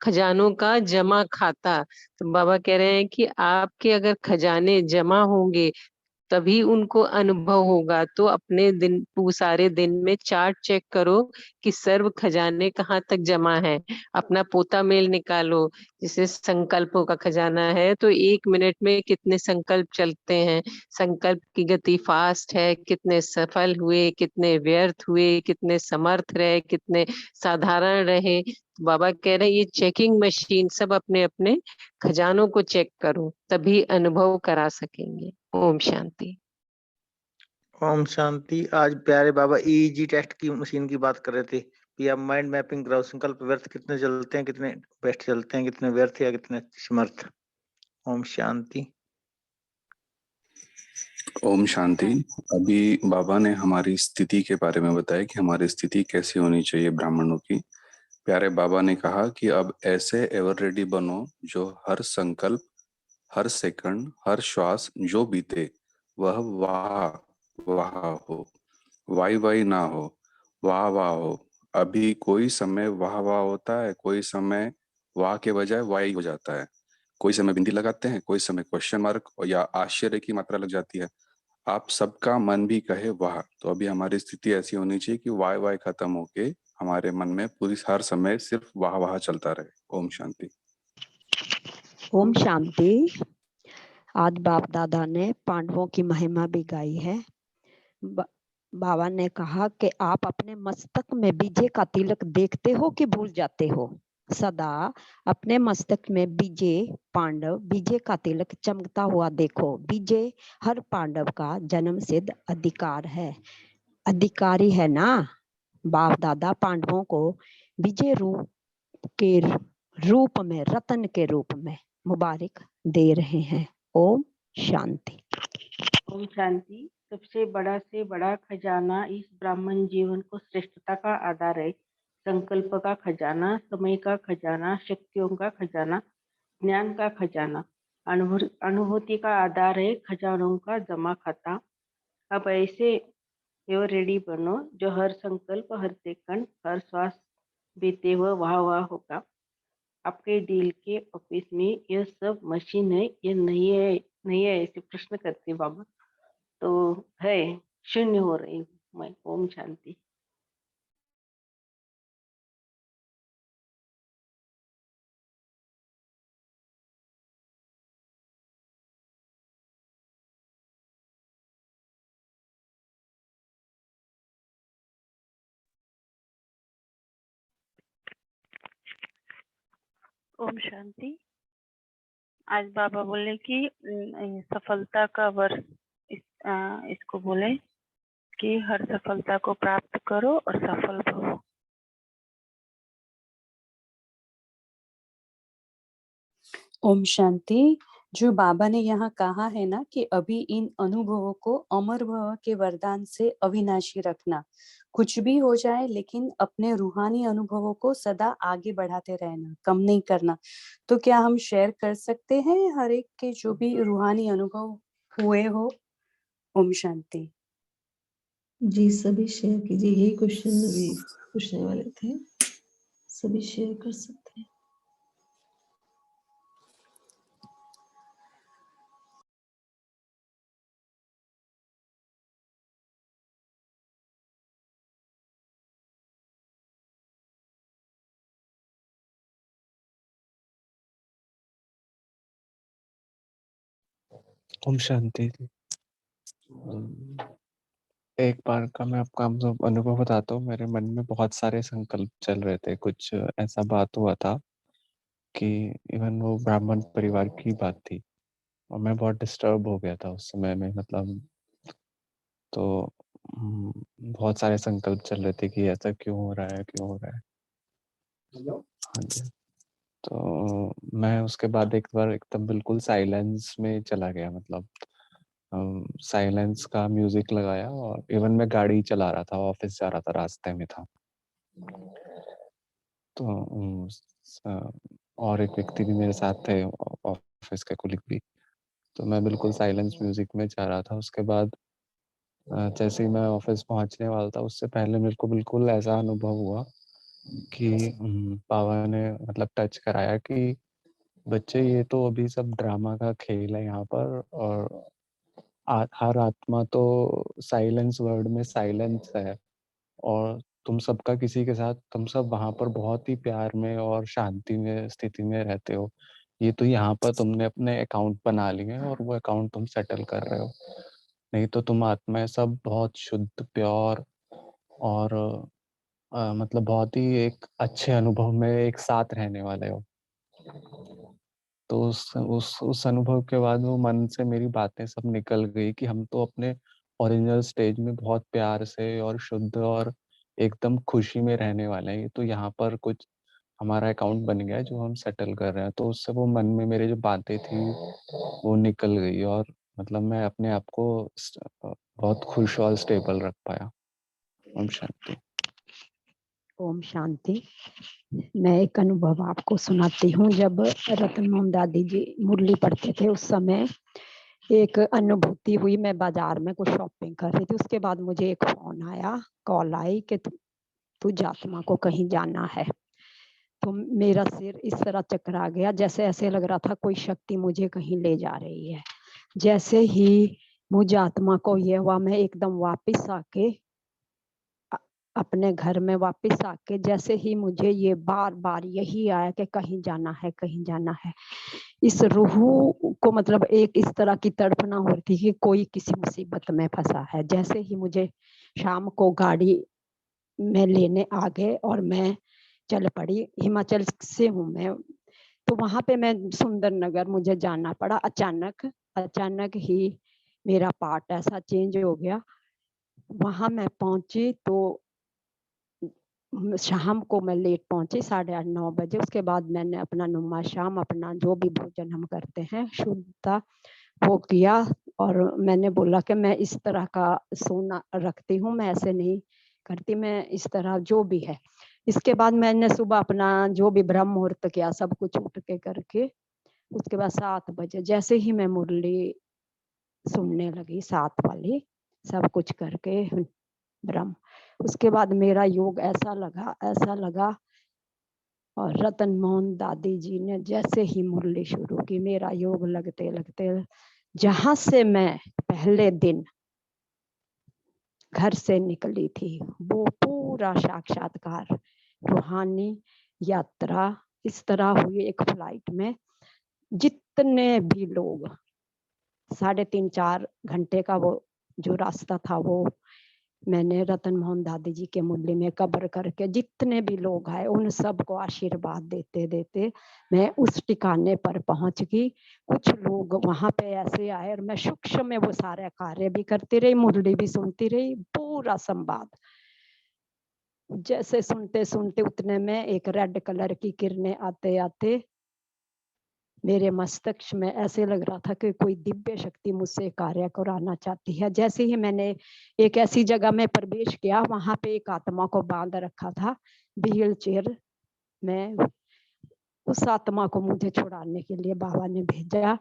खजानों का जमा खाता। तो बाबा कह रहे हैं कि आपके अगर खजाने जमा होंगे तभी उनको अनुभव होगा। तो अपने सारे दिन में चार्ट चेक करो कि सर्व खजाने कहाँ तक जमा है। अपना पोता मेल निकालो। जैसे संकल्पों का खजाना है तो 1 मिनट में कितने संकल्प चलते हैं, संकल्प की गति फास्ट है, कितने सफल हुए, कितने व्यर्थ हुए, कितने समर्थ रहे, कितने साधारण रहे। बाबा कह रहे हैं ये चेकिंग मशीन सब अपने अपने खजानों को चेक करो, तभी अनुभव करा सकेंगे। ओम शांति। ओम शांति। आज प्यारे बाबा ईईजी टेस्ट की मशीन की बात कर रहे थे कि आप माइंड मैपिंग कराओ। संकल्प व्यर्थ कितने चलते हैं, कितने बेस्ट चलते हैं, कितने व्यर्थ या कितने समर्थ। ओम शांति। ओम शांति। अभी बाबा ने हमारी स्थिति के बारे में बताया कि हमारी स्थिति कैसी होनी चाहिए ब्राह्मणों की। प्यारे बाबा ने कहा कि अब ऐसे एवर रेडी बनो जो हर संकल्प, हर सेकंड, हर श्वास जो बीते वह वाह वाह हो, वाई वाई ना हो, वाह वाह हो। अभी कोई समय वाह वाह होता है, कोई समय वाह के बजाय वाई हो जाता है। कोई समय बिंदी लगाते हैं, कोई समय क्वेश्चन मार्क या आश्चर्य की मात्रा लग जाती है। आप सबका मन भी कहे वाह। तो अभी हमारी स्थिति ऐसी होनी चाहिए कि वाह वाह खत्म होके हमारे मन में पूरी हर समय सिर्फ वाह वाह चलता रहे। ओम शांति। ओम शांति। आज बाप दादा ने पांडवों की महिमा भी गाई है। बाबा ने कहा कि आप अपने मस्तक में विजय का तिलक देखते हो कि भूल जाते हो। सदा अपने मस्तक में विजय का तिलक चमकता हुआ देखो। विजय हर पांडव का जन्म सिद्ध अधिकार है, अधिकारी है ना। बाप दादा पांडवों को विजय रूप में रतन के रूप में मुबारक दे रहे हैं। ओम शांति। ओम शांति। सबसे बड़ा से बड़ा खजाना इस ब्राह्मण जीवन को श्रेष्ठता का आधार है। संकल्प का खजाना, समय का खजाना, शक्तियों का खजाना, ज्ञान का खजाना, अनुभूति का आधार है खजानों का जमा खाता। अब ऐसे एवर रेडी बनो जो हर संकल्प, हर सेकंड, हर श्वास बीते हुए वाह वाह होगा। आपके दिल के ऑफिस में यह सब मशीन है, ये नहीं है ऐसे प्रश्न करते बाबा, तो है शून्य हो रही हूँ मैं। ओम शांति। ओम शांति। आज बाबा बोले कि सफलता का वर्ष इसको बोले कि हर सफलता को प्राप्त करो और सफल भरो। ओम शांति। जो बाबा ने यहाँ कहा है ना कि अभी इन अनुभवों को अमर भव के वरदान से अविनाशी रखना, कुछ भी हो जाए लेकिन अपने रूहानी अनुभवों को सदा आगे बढ़ाते रहना, कम नहीं करना। तो क्या हम शेयर कर सकते हैं हर एक के जो भी रूहानी अनुभव हुए हो? ओम शांति। जी सभी शेयर कीजिए। यही क्वेश्चन अभी पूछने वाले थे, सभी शेयर कर सकते हैं। ओम शांति। एक बार का मैं आपको अनुभव बताता हूँ। मेरे मन में बहुत सारे संकल्प चल रहे थे। कुछ ऐसा बात हुआ था कि इवन वो ब्राह्मण परिवार की बात थी और मैं बहुत डिस्टर्ब हो गया था उस समय में, मतलब। तो बहुत सारे संकल्प चल रहे थे कि ऐसा क्यों हो रहा है, क्यों हो रहा है। हाँ जी। तो मैं उसके बाद एक बार एकदम बिल्कुल साइलेंस में चला गया, मतलब साइलेंस का म्यूजिक लगाया और इवन मैं गाड़ी चला रहा था, ऑफिस जा रहा था, रास्ते में था। तो और एक व्यक्ति भी मेरे साथ थे, ऑफिस के कोलिग भी। तो मैं बिल्कुल साइलेंस म्यूजिक में जा रहा था। उसके बाद जैसे ही मैं ऑफिस पहुंचने वाला था, उससे पहले मेरे को बिल्कुल ऐसा अनुभव हुआ कि बाबा ने मतलब टच कराया कि बच्चे, ये तो अभी सब ड्रामा का खेल है यहाँ पर, और हर आत्मा तो साइलेंस वर्ड में साइलेंस है, और तुम सबका किसी के साथ, तुम सब वहां पर बहुत ही प्यार में और शांति में स्थिति में रहते हो। ये तो यहाँ पर तुमने अपने अकाउंट बना लिए हैं और वो अकाउंट तुम सेटल कर रहे हो। नहीं तो तुम आत्माएं सब बहुत शुद्ध, प्योर और मतलब बहुत ही एक अच्छे अनुभव में एक साथ रहने वाले हो। तो उस अनुभव के बाद वो मन से मेरी बातें सब निकल गई कि हम तो अपने ओरिजिनल स्टेज में बहुत प्यार से और शुद्ध और एकदम खुशी में रहने वाले हैं। ये तो यहाँ पर कुछ हमारा अकाउंट बन गया है जो हम सेटल कर रहे हैं। तो उससे वो मन में मेरे जो बातें थी वो निकल गई, और मतलब मैं अपने आप को बहुत खुश और स्टेबल रख पाया। ओम शांति। ओम शांति। मैं एक अनुभव आपको सुनाती हूँ। जब रतन मोहन दादी जी मुरली पढ़ते थे उस समय एक अनुभूति हुई। मैं बाजार में कुछ शॉपिंग कर रही थी, उसके बाद मुझे एक फोन आया, कॉल आई कि तू जातमा को कहीं जाना है। तो मेरा सिर इस तरह चकरा गया, जैसे ऐसे लग रहा था कोई शक्ति मुझे कहीं ले जा रही है। जैसे ही मुझे आत्मा को ये हुआ, मैं एकदम वापस आके अपने घर में वापस आके, जैसे ही मुझे ये बार बार यही आया कि कहीं जाना है, कहीं जाना है। इस रूह को मतलब एक इस तरह की तड़पना हो रही थी कि कोई किसी मुसीबत में फंसा है। जैसे ही मुझे शाम को गाड़ी में लेने आ गए और मैं चल पड़ी। हिमाचल से हूँ मैं, तो वहां पे मैं सुंदर नगर मुझे जाना पड़ा। अचानक ही मेरा पार्ट ऐसा चेंज हो गया। वहां मैं पहुंची तो शाम को मैं लेट पहुंची, 8:30-9 बजे। उसके बाद मैंने अपना नुमा शाम, अपना जो भी भोजन हम करते हैं शुद्धता वो किया। और मैंने बोला कि मैं इस तरह का सोना रखती हूँ, मैं ऐसे नहीं करती, मैं इस तरह जो भी है। इसके बाद मैंने सुबह अपना जो भी ब्रह्म मुहूर्त किया, सब कुछ उठ के करके उसके बाद 7 बजे जैसे ही मैं मुरली सुनने लगी, 7 वाली, सब कुछ करके ब्रह्म, उसके बाद मेरा योग ऐसा लगा। और रतन मोहन दादी जी ने जैसे ही मुरली शुरू की, मेरा योग लगते लगते जहां से मैं पहले दिन घर से निकली थी वो पूरा साक्षात्कार, रूहानी यात्रा इस तरह हुई। एक फ्लाइट में जितने भी लोग, 3.5-4 घंटे का वो जो रास्ता था, वो मैंने रतन मोहन दादी जी के मुरली में कब्र करके जितने भी लोग आए उन सबको आशीर्वाद देते देते मैं उस ठिकाने पर पहुंच गई। कुछ लोग वहां पे ऐसे आए और मैं सूक्ष्म में वो सारे कार्य भी करती रही, मुरली भी सुनती रही, पूरा संवाद। जैसे सुनते सुनते उतने में एक रेड कलर की किरणें आते आते मेरे मस्तिष्क में ऐसे लग रहा था कि कोई दिव्य शक्ति मुझसे कार्य कराना चाहती है। जैसे ही मैंने एक ऐसी जगह में प्रवेश किया, वहां पे एक आत्मा को बांध रखा था व्हील चेयर में। उस आत्मा को मुझे छुड़ाने के लिए बाबा ने भेजा।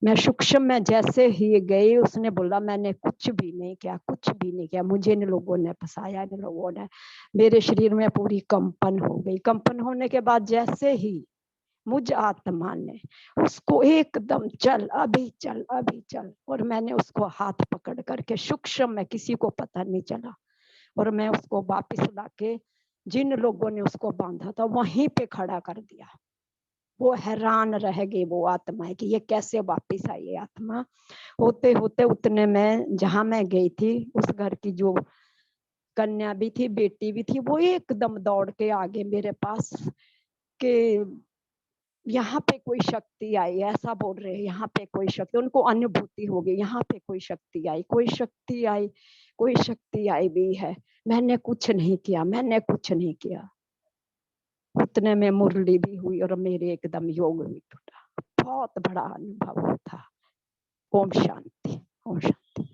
मैं सूक्ष्म में जैसे ही गई, उसने बोला मैंने कुछ भी नहीं किया, मुझे इन लोगों ने फंसाया, इन लोगों ने। मेरे शरीर में पूरी कंपन हो गई। कंपन होने के बाद जैसे ही मुझ आत्मा ने उसको एकदम चल अभी चल, और मैंने उसको हाथ पकड़ करके सूक्ष्म में, किसी को पता नहीं चला, और मैं उसको वापस लाके जिन लोगों ने उसको बांधा था वहीं पे खड़ा कर दिया। वो हैरान रह गई वो आत्मा कि ये कैसे वापिस आई ये आत्मा। होते होते उतने में जहां मैं गई थी उस घर की जो कन्या भी थी बेटी भी थी वो एकदम दौड़ के आ गए मेरे पास कि यहाँ पे कोई शक्ति आई, ऐसा बोल रहे हैं यहाँ पे कोई शक्ति, उनको अनुभूति हो गई यहाँ पे कोई शक्ति आई, कोई शक्ति आई, कोई शक्ति आई भी है। मैंने कुछ नहीं किया, मैंने कुछ नहीं किया। उतने में मुरली भी हुई और मेरे एकदम योग भी टूटा। बहुत बड़ा अनुभव था। ओम शांति, ओम शांति।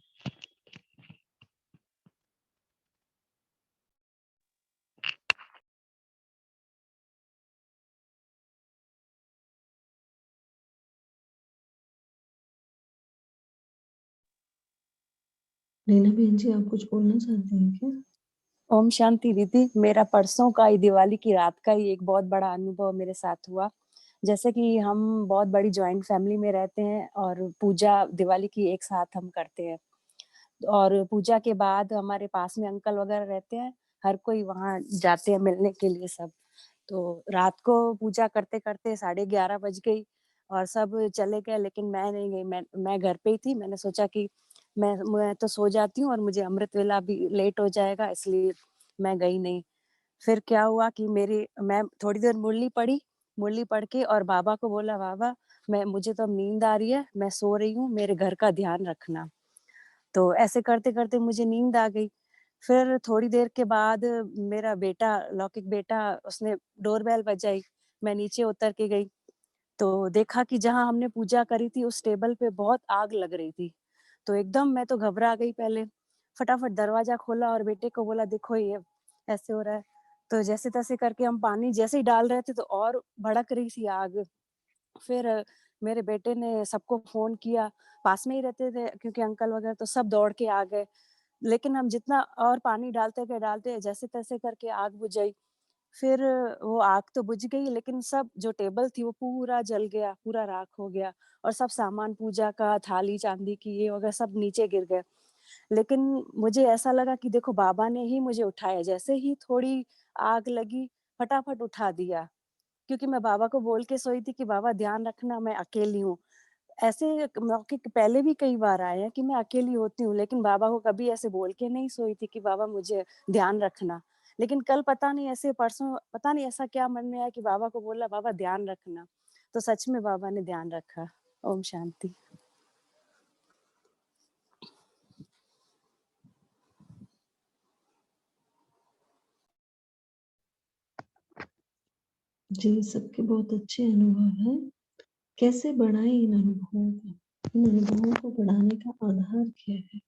रीना बहन जी, आप कुछ बोलना चाहते हैं क्या? ओम शांति दीदी। मेरा परसों का ही दिवाली की रात का ही एक बहुत बड़ा अनुभव मेरे साथ हुआ। जैसे कि हम बहुत बड़ी जॉइंट फैमिली में रहते हैं और पूजा दिवाली की एक साथ हम करते हैं और पूजा के बाद हमारे पास में अंकल वगैरह रहते हैं, हर कोई वहां जाते हैं मिलने के लिए सब। तो रात को पूजा करते करते 11:30 बज गई और सब चले गए, लेकिन मैं नहीं गई। मैं घर पे ही थी। मैंने सोचा कि मैं तो सो जाती हूँ और मुझे अमृत वेला भी लेट हो जाएगा, इसलिए मैं गई नहीं। फिर क्या हुआ कि मैं थोड़ी देर मुरली पढ़ के और बाबा को बोला, बाबा मुझे तो अब नींद आ रही है, मैं सो रही हूँ, मेरे घर का ध्यान रखना। तो ऐसे करते करते मुझे नींद आ गई। फिर थोड़ी देर के बाद मेरा बेटा, लौकिक बेटा, उसने डोरबेल बजाई। मैं नीचे उतर के गई तो देखा कि जहाँ हमने पूजा करी थी उस टेबल पे बहुत आग लग रही थी। तो एकदम मैं तो घबरा गई। पहले फटाफट दरवाजा खोला और बेटे को बोला, देखो ये ऐसे हो रहा है। तो जैसे तैसे करके हम पानी जैसे ही डाल रहे थे तो और भड़क रही थी आग। फिर मेरे बेटे ने सबको फोन किया, पास में ही रहते थे क्योंकि अंकल वगैरह, तो सब दौड़ के आ गए। लेकिन हम जितना और पानी डालते गए जैसे तैसे करके आग बुझाई। फिर वो आग तो बुझ गई, लेकिन सब जो टेबल थी वो पूरा जल गया, पूरा राख हो गया और सब सामान पूजा का, थाली चांदी की ये वगैरह सब नीचे गिर गए। लेकिन मुझे ऐसा लगा कि देखो बाबा ने ही मुझे उठाया। जैसे ही थोड़ी आग लगी फटाफट उठा दिया, क्योंकि मैं बाबा को बोल के सोई थी कि बाबा ध्यान रखना, मैं अकेली हूँ। ऐसे मौके पहले भी कई बार आए हैं कि मैं अकेली होती हूँ, लेकिन बाबा को कभी ऐसे बोल के नहीं सोई थी कि बाबा मुझे ध्यान रखना। लेकिन कल पता नहीं ऐसे परसों पता नहीं ऐसा क्या मन में आया कि बाबा को बोला, बाबा ध्यान रखना। तो सच में बाबा ने ध्यान रखा। ओम शांति। जी, सबके बहुत अच्छे अनुभव हैं। कैसे बढ़ाएं इन अनुभवों को? इन अनुभवों को बढ़ाने का आधार क्या है?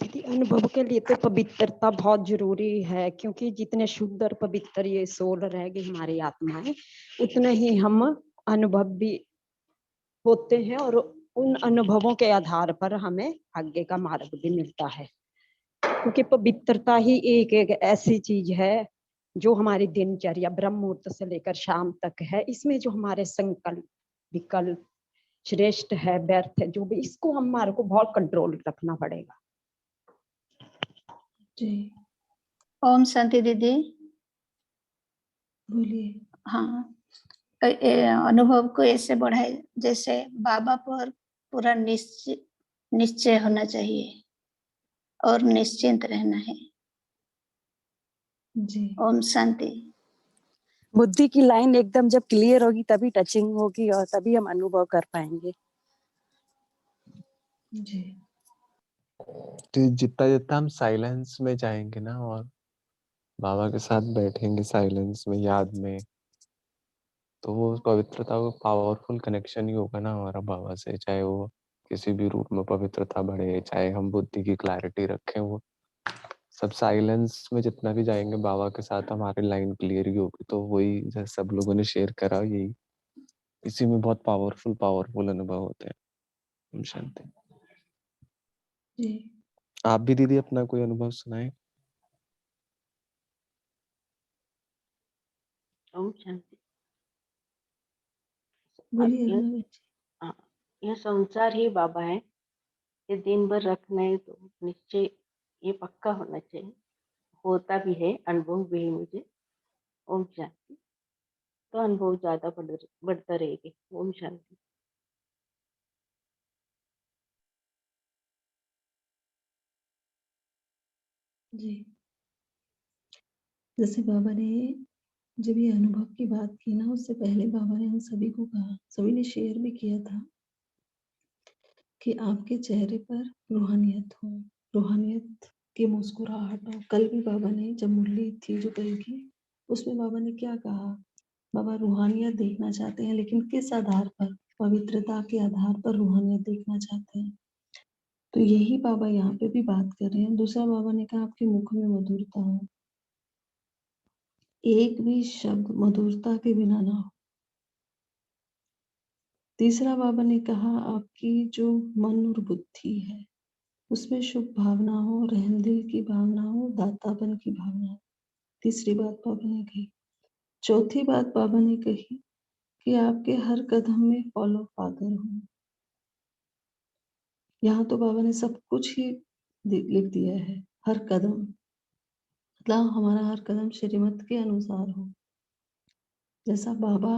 दीदी, अनुभव के लिए तो पवित्रता बहुत जरूरी है, क्योंकि जितने शुद्ध और पवित्र ये सोल रहेगी हमारी आत्माएं, उतने ही हम अनुभव भी होते हैं और उन अनुभवों के आधार पर हमें आगे का मार्ग भी मिलता है। क्योंकि पवित्रता ही एक ऐसी चीज है जो हमारी दिनचर्या ब्रह्म मुहूर्त से लेकर शाम तक है। इसमें जो हमारे संकल्प विकल्प श्रेष्ठ है, व्यर्थ है, जो भी, इसको हमारे को बहुत कंट्रोल रखना पड़ेगा। जी, ओम शांति दीदी। बोलिए। हाँ, अनुभव को ऐसे बढ़ाए जैसे बाबा पर पूरा निश्चय होना चाहिए और निश्चिंत रहना है। जी, ओम शांति। बुद्धि की लाइन एकदम जब क्लियर होगी तभी टचिंग होगी और तभी हम अनुभव कर पाएंगे। जी, तो जितना जितना हम साइलेंस में जाएंगे ना और बाबा के साथ बैठेंगे साइलेंस में, याद में, तो वो पवित्रता को पावरफुल कनेक्शन ही होगा ना हमारा बाबा से। चाहे वो किसी भी रूप में पवित्रता बढ़े, चाहे हम बुद्धि की क्लैरिटी रखें, वो सब साइलेंस में जितना भी जाएंगे बाबा के साथ हमारी लाइन क्लियर ही होगी। तो वही जैसे सब लोगों ने शेयर करा, यही इसी में बहुत पावरफुल अनुभव होते हैं। ओम शांति। जी, आप भी दीदी अपना कोई अनुभव सुनाएं। ओम शांति। अब बोलिए यह रीना बहन जी। यह संसार ही बाबा है। ये दिन भर रखना है तो निश्चय ये पक्का होना चाहिए, होता भी है, अनुभव भी है मुझे। ओम शांति। तो अनुभव ज्यादा बढ़ता रहेगी। ओम शांति। जी, जैसे बाबा ने जब ये अनुभव की बात की ना, उससे पहले बाबा ने हम सभी को कहा, सभी ने शेयर भी किया था कि आपके चेहरे पर रूहानियत हो, रूहानियत की मुस्कुराहट हो। कल भी बाबा ने जब मुरली थी जो कल की, उसमें बाबा ने क्या कहा, बाबा रूहानियत देखना चाहते हैं, लेकिन किस आधार पर? पवित्रता के आधार पर रूहानियत देखना चाहते हैं। तो यही बाबा यहाँ पे भी बात कर रहे हैं। दूसरा बाबा ने कहा आपके मुख में मधुरता हो, एक भी शब्द मधुरता के बिना ना हो। तीसरा बाबा ने कहा आपकी जो मन और बुद्धि है उसमें शुभ भावना हो, रहम दिल की भावना हो, दातापन की भावना हो। तीसरी बात बाबा ने कही। चौथी बात बाबा ने कही कि आपके हर कदम में फॉलो फादर हो। यहाँ तो बाबा ने सब कुछ ही लिख दिया है, हर कदम, मतलब हमारा हर कदम श्रीमत के अनुसार हो, जैसा बाबा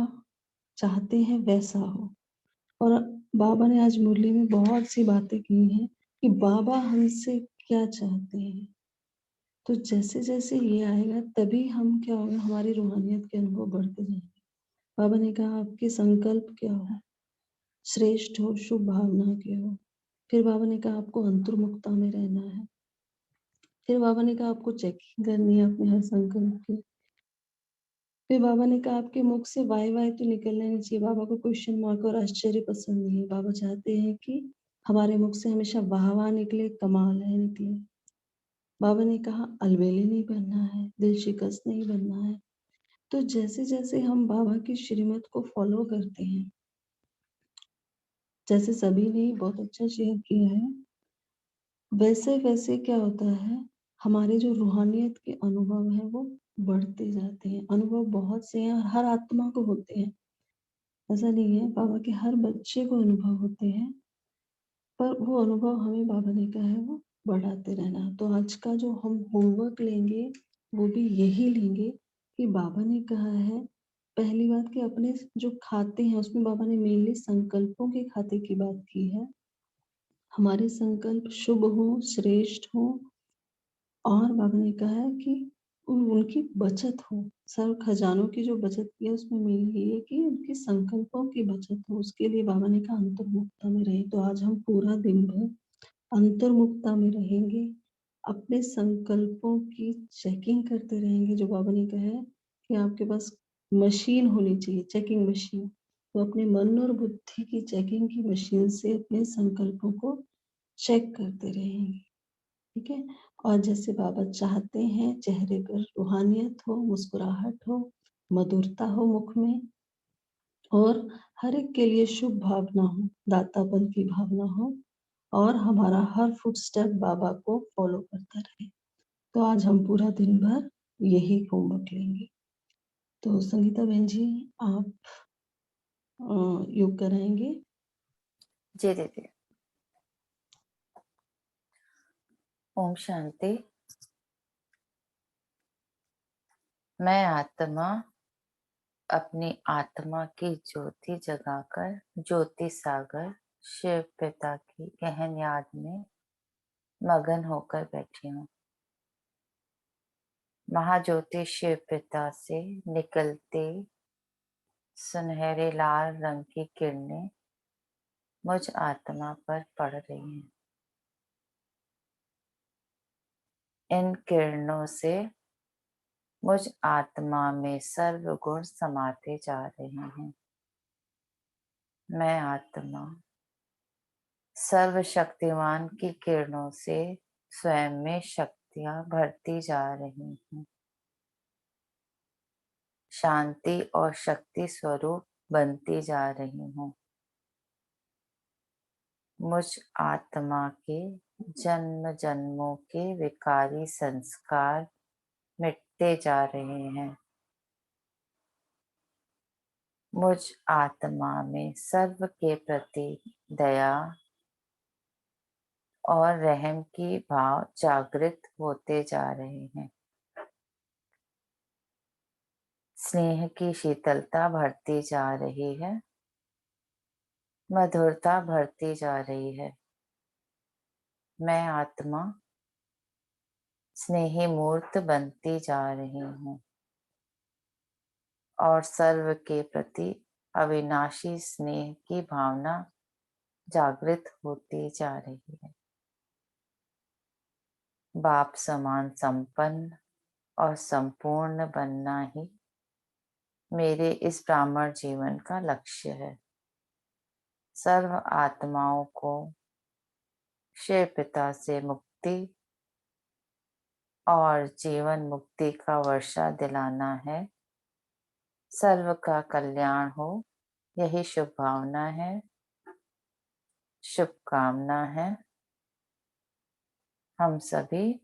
चाहते हैं वैसा हो। और बाबा ने आज मुरली में बहुत सी बातें की हैं कि बाबा हमसे क्या चाहते हैं। तो जैसे जैसे ये आएगा तभी हम क्या होगा, हमारी रूहानियत के अनुभव बढ़ते जाएंगे। बाबा ने कहा आपके संकल्प क्या हो, श्रेष्ठ हो, शुभ भावना के हो। फिर बाबा ने कहा आपको अंतर्मुखता में रहना है। फिर बाबा ने कहा आपको चेकिंग करनी है अपने हर संकल्प की। फिर बाबा ने कहा आपके मुख से वाई वाई तो निकलना नहीं चाहिए। बाबा को क्वेश्चन मार्क और आश्चर्य पसंद नहीं है। बाबा चाहते हैं कि हमारे मुख से हमेशा वाह वाह निकले, कमाल है निकले। बाबा ने कहा अलबेले नहीं बनना है, दिल शिकस्त नहीं बनना है। तो जैसे जैसे हम बाबा की श्रीमत को फॉलो करते हैं, जैसे सभी ने बहुत अच्छा शेयर किया है, वैसे वैसे क्या होता है, हमारे जो रूहानियत के अनुभव है वो बढ़ते जाते हैं। अनुभव बहुत से हैं और हर आत्मा को होते हैं, ऐसा नहीं है। बाबा के हर बच्चे को अनुभव होते हैं, पर वो अनुभव हमें बाबा ने कहा है वो बढ़ाते रहना। तो आज का जो हम होमवर्क लेंगे वो भी यही लेंगे कि बाबा ने कहा है, पहली बात कि अपने जो खाते हैं उसमें बाबा ने मेनली संकल्पों के खाते की बात की है। हमारे संकल्प शुभ हो, श्रेष्ठ हो, और बाबा ने कहा है कि उनकी बचत हो। सर्व खजानों की जो बचत की है उसमें मेन ये है कि उनके संकल्पों की बचत हो। उसके लिए बाबा ने कहा अंतर्मुखता में रहे। तो आज हम पूरा दिन भर अंतर्मुखता में रहेंगे, अपने संकल्पों की चेकिंग करते रहेंगे। जो बाबा ने कहा है कि आपके पास मशीन होनी चाहिए, चेकिंग मशीन। तो अपने मन और बुद्धि की चेकिंग की मशीन से अपने संकल्पों को चेक करते रहेंगे, ठीक है। और जैसे बाबा चाहते हैं चेहरे पर रूहानियत हो, मुस्कुराहट हो, मधुरता हो मुख में, और हर एक के लिए शुभ भावना हो, दातापन की भावना हो, और हमारा हर फुटस्टेप बाबा को फॉलो करता रहे। तो आज हम पूरा दिन भर यही होमवर्क लेंगे। तो संगीता बहन जी आप योग कराएंगे? जी दीदी। ओम शांति। मैं आत्मा अपनी आत्मा की ज्योति जगाकर ज्योति सागर शिव पिता की गहन याद में मगन होकर बैठी हूँ। महाज्योति शिव पिता से निकलते सुनहरे लाल रंग की किरणें मुझ आत्मा पर पड़ रही हैं। इन किरणों से मुझ आत्मा में सर्व गुण समाते जा रहे हैं। मैं आत्मा सर्वशक्तिमान की किरणों से स्वयं में शक्तियां भरती जा रही हूँ। शांति और शक्ति स्वरूप बनती जा रही हूँ। मुझ आत्मा के जन्म जन्मों के विकारी संस्कार मिटते जा रहे हैं। मुझ आत्मा में सर्व के प्रति दया और रहम की भाव जागृत होते जा रहे हैं। स्नेह की शीतलता बढ़ती जा रही है, मधुरता बढ़ती जा रही है। मैं आत्मा स्नेही मूर्त बनती जा रही हूँ और सर्व के प्रति अविनाशी स्नेह की भावना जागृत होती जा रही है। बाप समान संपन्न और संपूर्ण बनना ही मेरे इस ब्राह्मण जीवन का लक्ष्य है। सर्व आत्माओं को शिव पिता से मुक्ति और जीवन मुक्ति का वर्षा दिलाना है। सर्व का कल्याण हो, यही शुभ भावना है, शुभकामना है। हम सभी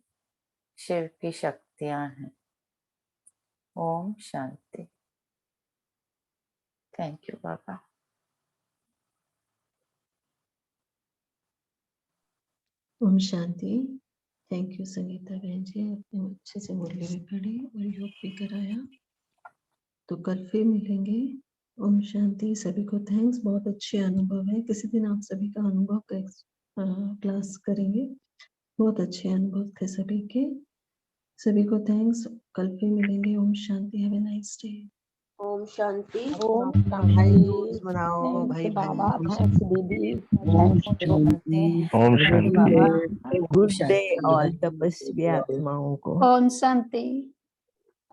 शिव की शक्तियां हैं। ओम शांति। थैंक यू बाबा। ओम शांति। थैंक यू संगीता बहन जी, आपने अच्छे से मुरली भी पढ़ी और योग भी कराया। तो कल फिर मिलेंगे। ओम शांति। सभी को थैंक्स, बहुत अच्छे अनुभव है। किसी दिन आप सभी का अनुभव का क्लास करेंगे। बहुत अच्छे अनुभव थे सभी के। सभी को थैंक्स, कल फिर मिलेंगे। ओम शांति। Have a nice day. ओम शांति। ओम भाई दूज शांति। मनाओ थैंक्स भाई बाबा, बहन। थैंक्स दीदी, ओम थैंक्स शांति। ओम थैंक्स शांति। बाबा। गुड डे ऑल तपस्वी आत्माओं को। ओम शांति।